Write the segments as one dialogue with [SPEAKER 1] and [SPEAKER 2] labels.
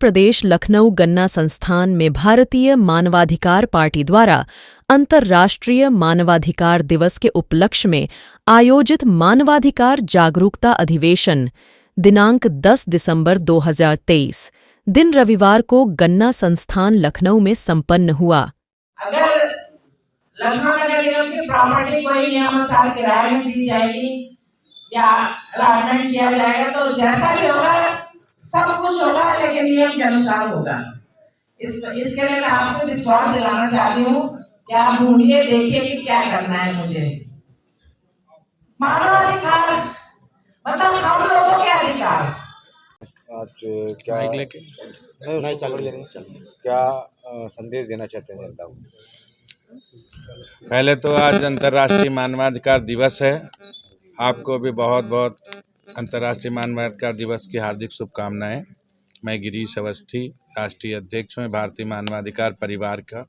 [SPEAKER 1] प्रदेश लखनऊ गन्ना संस्थान में भारतीय मानवाधिकार पार्टी द्वारा अंतर्राष्ट्रीय मानवाधिकार दिवस के उपलक्ष्य में आयोजित मानवाधिकार जागरूकता अधिवेशन दिनांक 10 दिसंबर 2023 दिन रविवार को गन्ना संस्थान लखनऊ में संपन्न हुआ।
[SPEAKER 2] अगर लखनऊ नगर निगम की प्रॉपर्टी कोई नियमानुसार किराए में दी जाएगी या अलॉटमेंट किया जाएगा तो जैसा भी होगा सब कुछ होगा, लेकिन नियम के अनुसार होगा। इसके लिए मैं आपको विश्वास दिलाना चाहती हूँ कि आप ढूंढिए, देखिए कि क्या करना है मुझे। मानवाधिकार मतलब हम लोगों के अधिकार।
[SPEAKER 3] आज क्या क्या संदेश देना चाहते हैं जनता को?
[SPEAKER 4] पहले तो आज अंतर्राष्ट्रीय मानवाधिकार दिवस है। आपको भी बहुत बहुत अंतर्राष्ट्रीय मानवाधिकार दिवस की हार्दिक शुभकामनाएं। मैं गिरीश अवस्थी, राष्ट्रीय अध्यक्ष हूँ भारतीय मानवाधिकार परिवार का।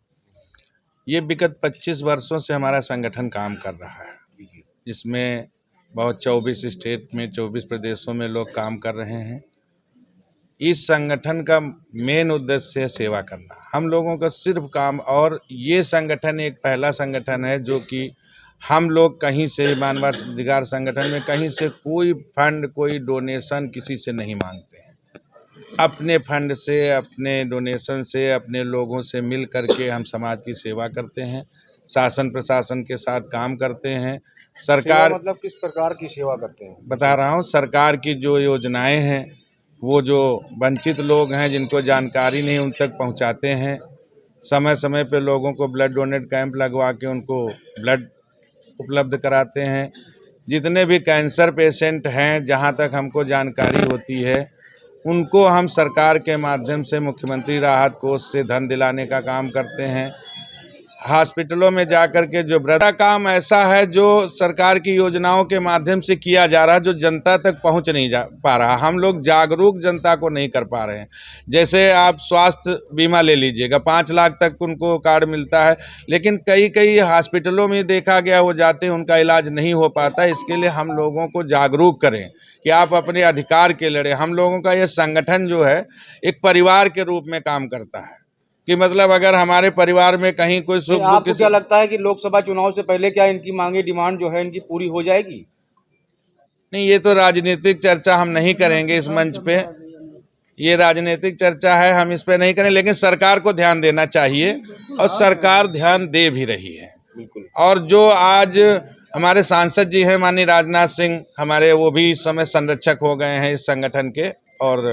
[SPEAKER 4] ये विगत 25 वर्षों से हमारा संगठन काम कर रहा है, जिसमें बहुत 24 स्टेट में 24 प्रदेशों में लोग काम कर रहे हैं। इस संगठन का मेन उद्देश्य है सेवा करना, हम लोगों का सिर्फ काम। और ये संगठन एक पहला संगठन है जो कि हम लोग कहीं से मानवाधिकार संगठन में कहीं से कोई फंड, कोई डोनेशन किसी से नहीं मांगते हैं। अपने फंड से, अपने डोनेशन से, अपने लोगों से मिल करके हम समाज की सेवा करते हैं, शासन प्रशासन के साथ काम करते हैं। सरकार
[SPEAKER 3] मतलब किस प्रकार की सेवा करते हैं?
[SPEAKER 4] बता रहा हूँ, सरकार की जो योजनाएं हैं वो जो वंचित लोग हैं जिनको जानकारी नहीं उन तक पहुंचाते हैं। समय समय पे लोगों को ब्लड डोनेट कैंप लगवा के उनको ब्लड उपलब्ध कराते हैं। जितने भी कैंसर पेशेंट हैं, जहां तक हमको जानकारी होती है, उनको हम सरकार के माध्यम से मुख्यमंत्री राहत कोष से धन दिलाने का काम करते हैं। हॉस्पिटलों में जाकर के जो बड़ा काम ऐसा है जो सरकार की योजनाओं के माध्यम से किया जा रहा है, जो जनता तक पहुंच नहीं जा पा रहा। हम लोग जागरूक जनता को नहीं कर पा रहे हैं। जैसे आप स्वास्थ्य बीमा ले लीजिएगा, 5 लाख तक उनको कार्ड मिलता है, लेकिन कई हॉस्पिटलों में देखा गया वो जाते हैं, उनका इलाज नहीं हो पाता। इसके लिए हम लोगों को जागरूक करें कि आप अपने अधिकार के लड़े। हम लोगों का ये संगठन जो है एक परिवार के रूप में काम करता है कि मतलब अगर हमारे परिवार में कहीं कोई सुख दुख।
[SPEAKER 3] आपको क्या लगता है कि लोकसभा चुनाव से पहले क्या इनकी मांगे, डिमांड जो है इनकी पूरी हो जाएगी?
[SPEAKER 4] नहीं, ये तो राजनीतिक चर्चा हम नहीं करेंगे इस मंच पे। ये राजनीतिक चर्चा है, हम इस पे नहीं करें, लेकिन सरकार को ध्यान देना चाहिए और सरकार ध्यान दे भी रही है।
[SPEAKER 3] बिल्कुल।
[SPEAKER 4] और जो आज हमारे सांसद जी हैं माननीय राजनाथ सिंह, हमारे, वो भी इस समय संरक्षक हो गए हैं इस संगठन के, और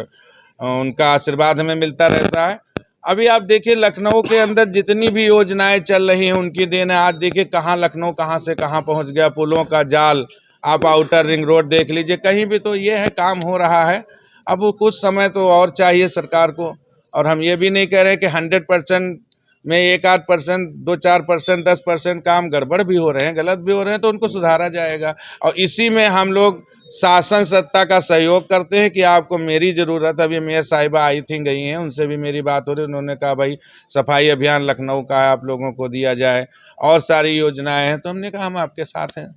[SPEAKER 4] उनका आशीर्वाद हमें मिलता रहता है। अभी आप देखिए लखनऊ के अंदर जितनी भी योजनाएं चल रही हैं उनकी देन है। आज देखिए कहाँ लखनऊ कहाँ से कहाँ पहुंच गया, पुलों का जाल, आप आउटर रिंग रोड देख लीजिए, कहीं भी तो ये है काम हो रहा है। अब वो कुछ समय तो और चाहिए सरकार को। और हम ये भी नहीं कह रहे कि 100% में 1-8%, 2-4%, 10% काम गड़बड़ भी हो रहे हैं, गलत भी हो रहे हैं, तो उनको सुधारा जाएगा। और इसी में हम लोग शासन सत्ता का सहयोग करते हैं कि आपको मेरी ज़रूरत। अभी मेयर साहिबा आई थी, गई हैं, उनसे भी मेरी बात हो रही, उन्होंने कहा भाई सफाई अभियान लखनऊ का है, आप लोगों को दिया जाए, और सारी योजनाएं हैं, तो हमने कहा हम आपके साथ हैं।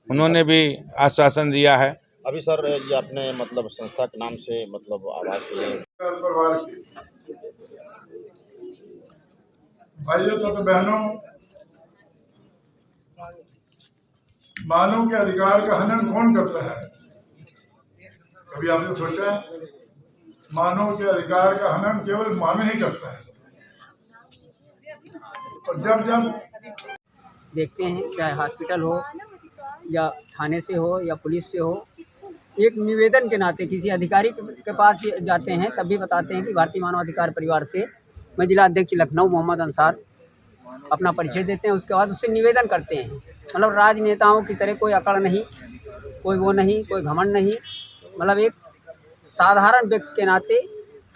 [SPEAKER 4] उन्होंने भी आश्वासन दिया है।
[SPEAKER 3] अभी सर ये अपने मतलब संस्था के नाम से मतलब आवाज के लिए
[SPEAKER 5] भाइयों तथा बहनों, मानव के अधिकार का हनन कौन करता है? कभी आपने सोचा? मानव के अधिकार का हनन केवल मानव ही करता है। और जब
[SPEAKER 6] देखते हैं, चाहे हॉस्पिटल हो या थाने से हो या पुलिस से हो, एक निवेदन के नाते किसी अधिकारी के पास जाते हैं तब भी बताते हैं कि भारतीय मानवाधिकार परिवार से मैं जिला अध्यक्ष लखनऊ मोहम्मद अंसार, अपना परिचय देते हैं। उसके बाद उससे निवेदन करते हैं। मतलब राजनेताओं की तरह कोई अकड़ नहीं, कोई वो नहीं, कोई घमंड नहीं, मतलब एक साधारण व्यक्ति के नाते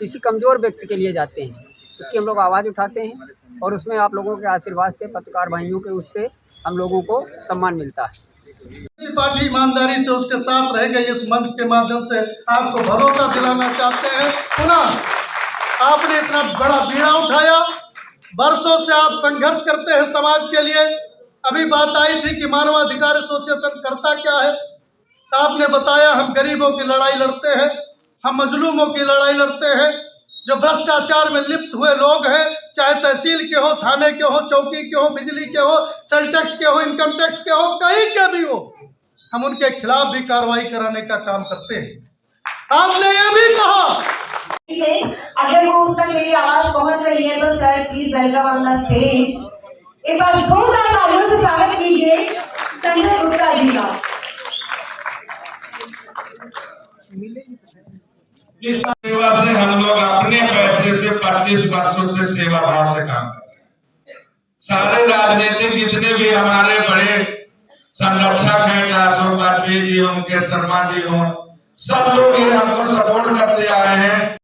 [SPEAKER 6] किसी कमज़ोर व्यक्ति के लिए जाते हैं। उसकी हम लोग आवाज़ उठाते हैं और उसमें आप लोगों के आशीर्वाद से, पत्रकार भाइयों के, उससे हम लोगों को सम्मान मिलता है।
[SPEAKER 7] पार्टी ईमानदारी से उसके साथ रह गई। इस मंच के माध्यम से आपको भरोसा दिलाना चाहते हैं। पुनः आपने इतना बड़ा बीड़ा उठाया, वर्षों से आप संघर्ष करते हैं समाज के लिए। अभी बात आई थी कि मानवाधिकार एसोसिएशन करता क्या है, आपने बताया हम गरीबों की लड़ाई लड़ते हैं, हम मजलूमों की लड़ाई लड़ते हैं, जो भ्रष्टाचार में लिप्त हुए लोग हैं, चाहे तहसील के हो, थाने के हो, चौकी के हो, बिजली के हो, सेल टैक्स के हो, इनकम टैक्स के हो, कहीं के भी हो, हम उनके खिलाफ भी कार्रवाई कराने का काम करते हैं। आपने ये भी कहा
[SPEAKER 8] अगर वो तक मेरी आवाज पहुंच रही है तो sir please welcome on the stage. एक बार जोरदार तालियों से स्वागत कीजिए संजय गुप्ता जी का।
[SPEAKER 9] इस सेवा से हम लोग अपने पैसे से 25 वर्षों से सेवा भाव से काम कर रहे हैं। सारे राजनीतिक जितने भी हमारे बड़े संरक्षक हैं, चाहे अशोक वाजपेयी जी हों, मुकेश शर्मा जी हों, सब लोग ये हमको सपोर्ट करते आ रहे हैं।